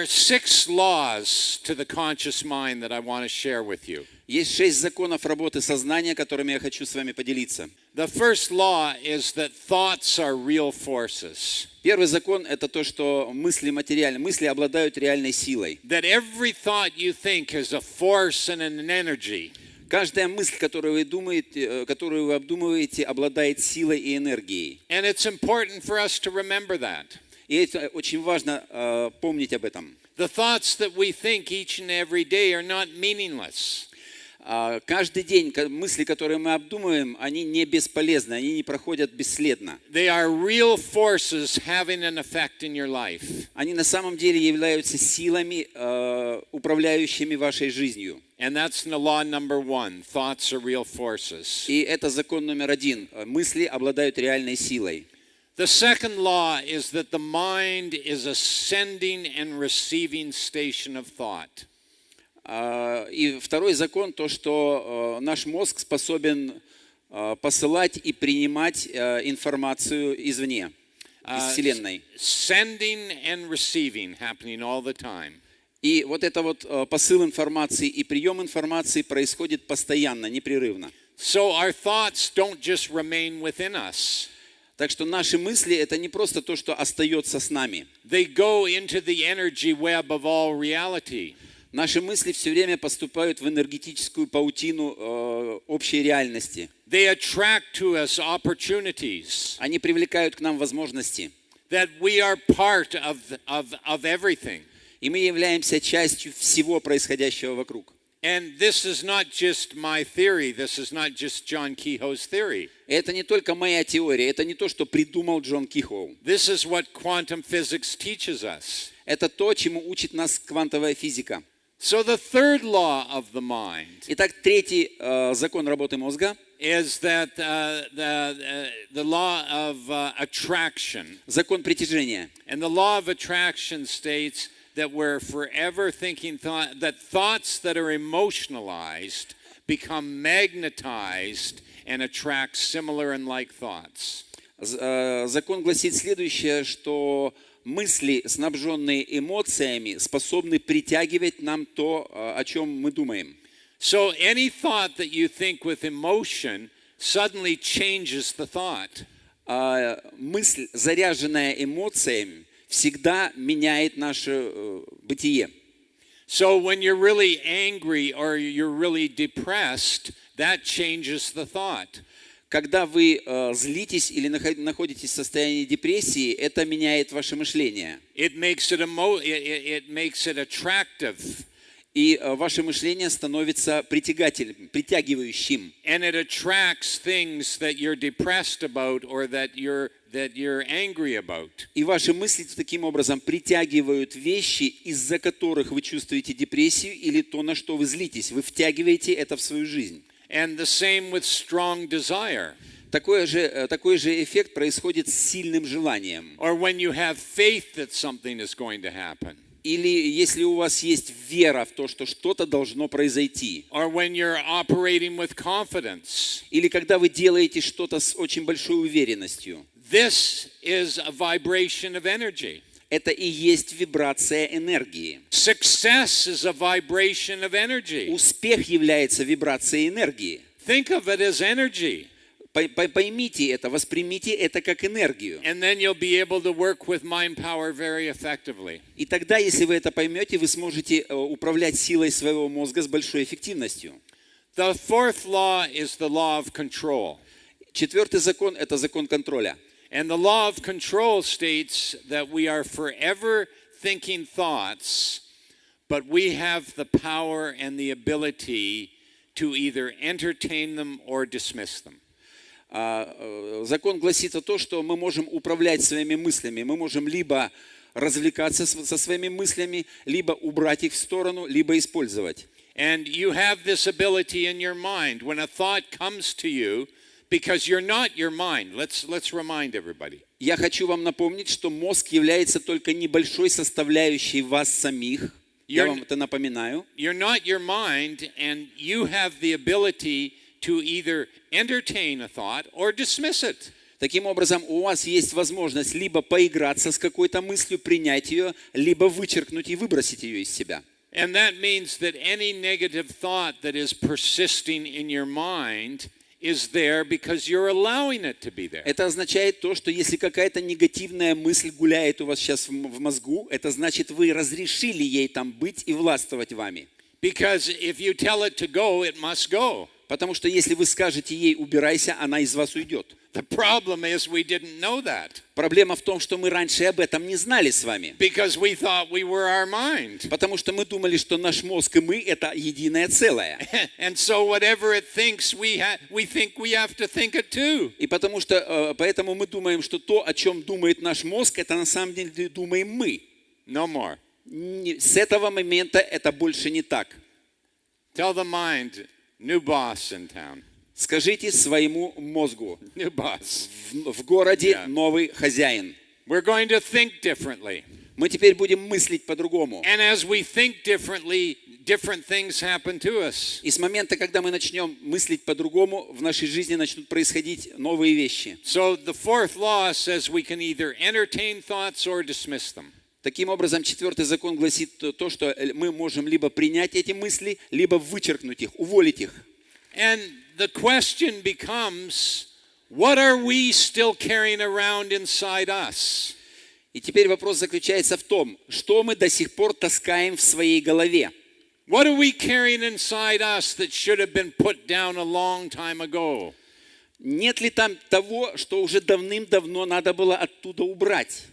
are 6 laws to the conscious mind that I want to share with you. Есть 6 законов работы сознания, которыми я хочу с вами поделиться. The first law is that thoughts are real forces. Первый закон – это то, что мысли материальны, мысли обладают реальной силой. That every thought you think is a force and an energy. Каждая мысль, которую вы обдумываете, обладает силой и энергией. And it's important for us to remember that. И это очень важно помнить об этом. The thoughts that we think each and every day are not meaningless. Каждый день мысли, которые мы обдумываем, они не бесполезны, они не проходят бесследно. They are real forces having an effect in your life. Они на самом деле являются силами, управляющими вашей жизнью. And that's the law number 1. Thoughts are real forces. И это закон номер 1. Мысли обладают реальной силой. The second law is that the mind is a sending and receiving station of thought. И второй закон, то, что наш мозг способен посылать и принимать информацию извне, из Вселенной. Sending and receiving happening all the time. И вот это вот посыл информации и прием информации происходит постоянно, непрерывно. So our thoughts don't just remain within us. Так что наши мысли – это не просто то, что остается с нами. They go into the energy web of all reality. Наши мысли все время поступают в энергетическую паутину общей реальности. They attract to us opportunities. Они привлекают к нам возможности. That we are part of everything. И мы являемся частью всего происходящего вокруг. And this is not just my theory. This is not just John Keho's theory. Это не только моя теория, это не то, что придумал Джон Кехо. This is what quantum physics teaches us. Это то, чему учит нас квантовая физика. So the third law of the mind. Итак, третий закон работы мозга is that the law of attraction. Закон притяжения. And the law of attraction states that we're forever thinking that thoughts that are emotionalized become magnetized and attract similar and like thoughts. Закон гласит следующее, что мысли, снабженные эмоциями, способны притягивать нам то, о чем мы думаем. So any thought that you think with emotion suddenly changes the thought. Мысль, заряженная эмоциями, всегда меняет наше бытие. So when you're really angry or you're really depressed, that changes the thought. Когда вы злитесь или находитесь в состоянии депрессии, это меняет ваше мышление. It makes it attractive. И ваше мышление становится притягивающим. And it attracts things that you're depressed about or that you're angry about. И ваши мысли таким образом притягивают вещи, из-за которых вы чувствуете депрессию или то, на что вы злитесь. Вы втягиваете это в свою жизнь. And the same with strong desire. Такой же эффект происходит с сильным желанием. Or when you have faith that something is going to happen. Или если у вас есть вера в то, что что-то должно произойти. Or when you're operating with confidence. Или когда вы делаете что-то с очень большой уверенностью. This is a vibration of energy. Это и есть вибрация энергии. Success is a vibration of energy. Успех является вибрацией энергии. Think of it as energy. Поймите это, воспримите это как энергию. And then you'll be able to work with mind power very effectively. И тогда, если вы это поймете, вы сможете управлять силой своего мозга с большой эффективностью. The fourth law is the law of control. Четвертый закон – это закон контроля. And the law of control states that we are forever thinking thoughts, but we have the power and the ability to either entertain them or dismiss them. Закон гласит о том, что мы можем управлять своими мыслями. Мы можем либо развлекаться со своими мыслями, либо убрать их в сторону, либо использовать. And you have this ability in your mind. When a thought comes to you, because you're not your mind. Let's remind everybody. Я хочу вам напомнить, что мозг является только небольшой составляющей вас самих. Я вам это напоминаю. You're not your mind, and you have the ability to either entertain a thought or dismiss it. Таким образом, у вас есть возможность либо поиграться с какой-то мыслью, принять ее, либо вычеркнуть и выбросить ее из себя. And that means that any negative thought that is persisting in your mind is there because you're allowing it to be there. Это означает то, что если какая-то негативная мысль гуляет у вас сейчас в мозгу, это значит, вы разрешили ей там быть и властвовать вами. Because if you tell it to go, it must go. Потому что если вы скажете ей «убирайся», она из вас уйдет. The problem is we didn't know that. Проблема в том, что мы раньше об этом не знали с вами. Because we thought we were our mind. Потому что мы думали, что наш мозг и мы – это единое целое. And so whatever it thinks, we think we have to think it too. И поэтому мы думаем, что то, о чем думает наш мозг, это на самом деле думаем мы. No more. С этого момента это больше не так. Tell the mind, new boss in town. Скажите своему мозгу: New boss. в городе новый хозяин. We're going to think differently. Мы теперь будем мыслить по-другому. And as we think differently, different things happen to us. И с момента, когда мы начнем мыслить по-другому, в нашей жизни начнут происходить новые вещи. So the fourth law says we can either entertain thoughts or dismiss them. Таким образом, четвертый закон гласит то, что мы можем либо принять эти мысли, либо вычеркнуть их, уволить их. And the question becomes, what are we still carrying around inside us? И теперь вопрос заключается в том, что мы до сих пор таскаем в своей голове. What are we carrying inside us that should have been put down a long time ago? Нет ли там того, что уже давным-давно надо было оттуда убрать?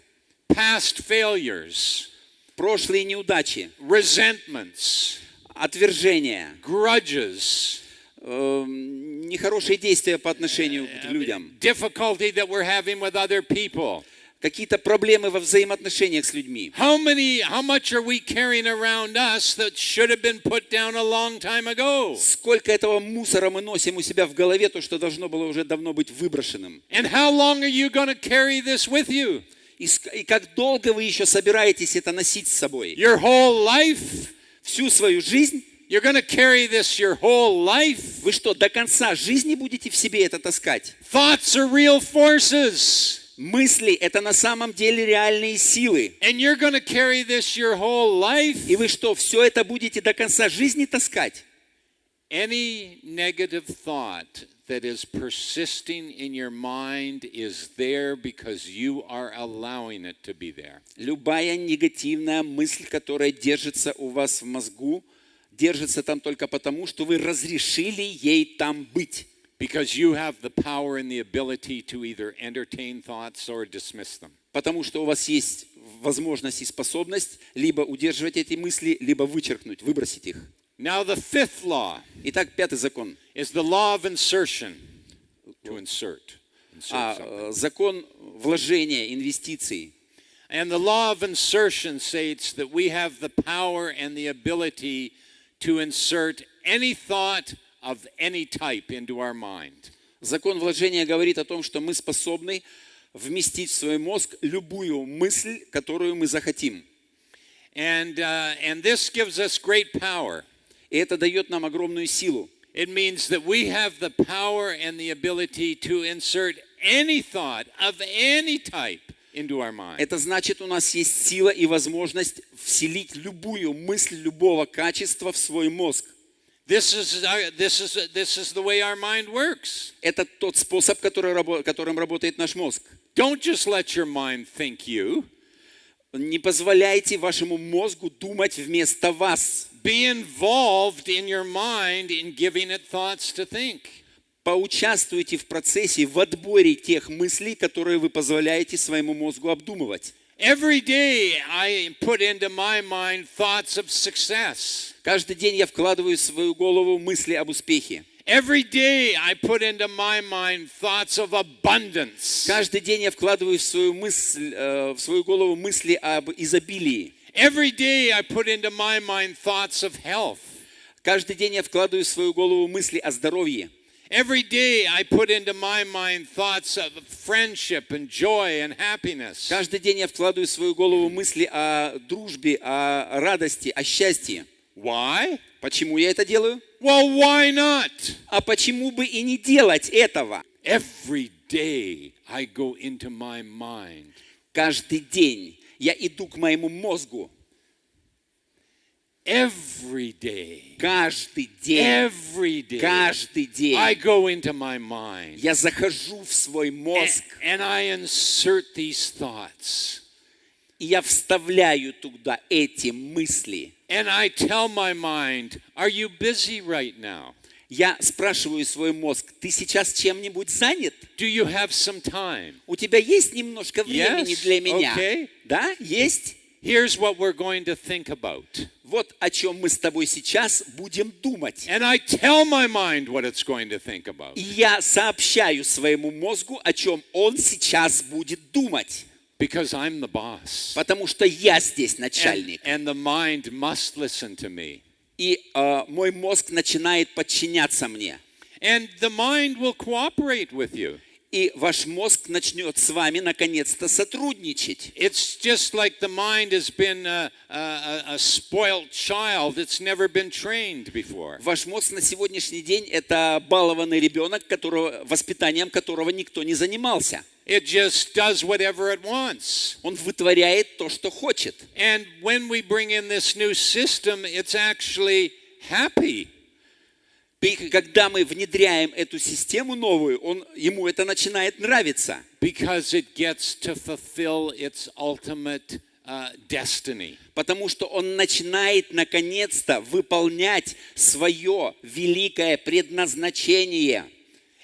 Past failures, Прошлые неудачи, resentments, отвержения, grudges, нехорошие действия по отношению к людям, difficulty that we're having with other people. какие-то проблемы во взаимоотношениях с людьми. How much are we carrying around us that should have been put down a long time ago? Сколько этого мусора мы носим у себя в голове, то, что должно было уже давно быть выброшенным. And how long are you going to carry this with you? И как долго вы еще собираетесь это носить с собой? Your whole life? Всю свою жизнь? You're going to carry this your whole life? Вы что, до конца жизни будете в себе это таскать? Thoughts are real forces. Мысли – это на самом деле реальные силы. And you're going to carry this your whole life? И вы что, все это будете до конца жизни таскать? Any negative thought that is persisting in your mind is there because you are allowing it to be there. Любая негативная мысль, которая держится у вас в мозгу, держится там только потому, что вы разрешили ей там быть. Because you have the power and the ability to either entertain thoughts or dismiss them. Потому что у вас есть возможность и способность либо удерживать эти мысли, либо вычеркнуть, выбросить их. Now the fifth law Итак, пятый закон. is the law of insertion. To insert something. Закон вложения, инвестиций. And the law of insertion states that we have the power and the ability to insert any thought of any type into our mind. Закон вложения говорит о том, что мы способны вместить в свой мозг любую мысль, которую мы захотим. And this gives us great power. И это дает нам огромную силу. It means that we have the power and the ability to insert any thought of any type into our mind. Это значит, у нас есть сила и возможность вселить любую мысль любого качества в свой мозг. This is the way our mind works. Это тот способ, которым работает наш мозг. Don't just let your mind think you. Не позволяйте вашему мозгу думать вместо вас. Be involved in your mind in giving it thoughts to think. Поучаствуйте в процессе, в отборе тех мыслей, которые вы позволяете своему мозгу обдумывать. Every day I put into my mind thoughts of success. Каждый день я вкладываю в свою голову мысли об успехе. Every day I put into my mind thoughts of abundance. Каждый день я вкладываю в свою голову мысли об изобилии. Every day I put into my mind thoughts of health. Каждый день я вкладываю в свою голову мысли о здоровье. Every day I put into my mind thoughts of friendship and joy and happiness. Каждый день я вкладываю в свою голову мысли о дружбе, о радости, о счастье. Why? Почему я это делаю? Well, why not? А почему бы и не делать этого? Every day I go into my mind. Каждый день я иду к моему мозгу. Every day. Каждый день. Every day. Каждый день. I go into my mind. Я захожу в свой мозг. And I insert these thoughts. И я вставляю туда эти мысли. And I tell my mind, are you busy right now? Я спрашиваю свой мозг, ты сейчас чем-нибудь занят? Do you have some time? У тебя есть немножко времени для меня? Okay. Да, есть? Here's what we're going to think about. Вот о чем мы с тобой сейчас будем думать. And I tell my mind what it's going to think about. И я сообщаю своему мозгу, о чем он сейчас будет думать. Because I'm the boss. Потому что я здесь начальник. And the mind must listen to me. И мой мозг начинает подчиняться мне. And the mind will cooperate with you. И ваш мозг начнет с вами наконец-то сотрудничать. It's just like the mind has been a spoiled child that's never been trained before. Ваш мозг на сегодняшний день это балованный ребенок, воспитанием которого никто не занимался. It just does whatever it wants. Он вытворяет то, что хочет. And when we bring in this new system, it's actually happy. И когда мы внедряем эту систему новую, ему это начинает нравиться. Because it gets to fulfill its ultimate destiny. Потому что он начинает наконец-то выполнять свое великое предназначение.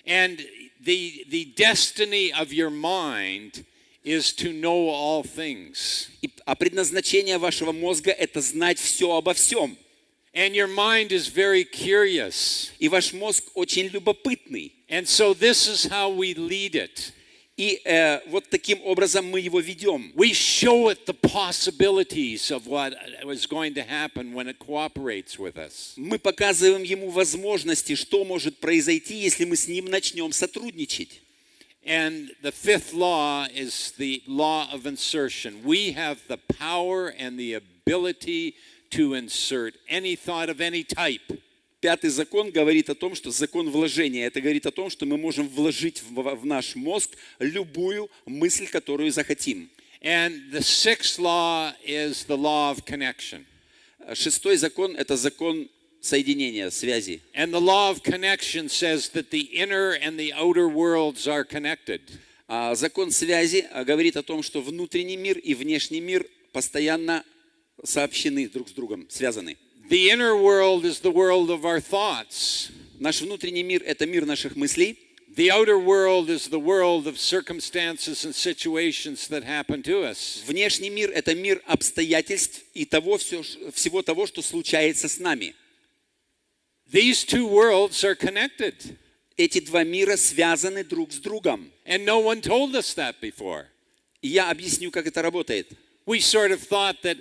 And the destiny of your mind is to know all things. А предназначение вашего мозга – это знать все обо всем. And your mind is very curious. И ваш мозг очень любопытный. And so this is how we lead it. И вот таким образом мы его ведем. We show it the possibilities of what is going to happen when it cooperates with us. Мы показываем ему возможности, что может произойти, если мы с ним начнем сотрудничать. And the fifth law is the law of insertion. We have the power and the ability to insert any thought of any type. Пятый закон говорит о том, что закон вложения. Это говорит о том, что мы можем вложить в наш мозг любую мысль, которую захотим. And the sixth law is the law of connection. Шестой закон – это закон соединения, связи. And the law of connection says that the inner and the outer worlds are connected. Закон связи говорит о том, что внутренний мир и внешний мир постоянно сообщены друг с другом, связаны. The inner world is the world of our thoughts. Наш внутренний мир – это мир наших мыслей. The outer world is the world of circumstances and situations that happen to us. Внешний мир – это мир обстоятельств и всего того, что случается с нами. These two worlds are connected. Эти два мира связаны друг с другом. And no one told us that before. И я объясню, как это работает. We sort of thought that,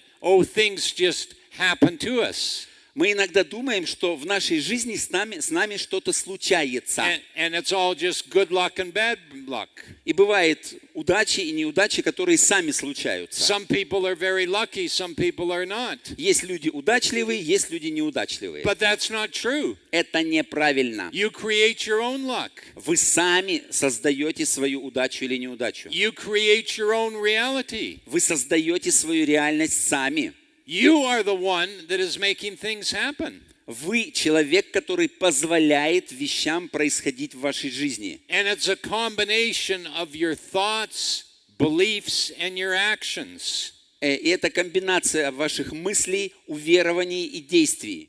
things just happen to us. Мы иногда думаем, что в нашей жизни с нами что-то случается. And it's all just good luck and bad luck. И бывает удачи и неудачи, которые сами случаются. Some people are very lucky, some people are not. Есть люди удачливые, есть люди неудачливые. But that's not true. Это неправильно. You create your own luck. Вы сами создаете свою удачу или неудачу. You create your own reality. Вы создаете свою реальность сами. You are the one that is making things happen. Вы человек, который позволяет вещам происходить в вашей жизни. And it's a combination of your thoughts, beliefs, and your actions. И это комбинация ваших мыслей, уверований и действий.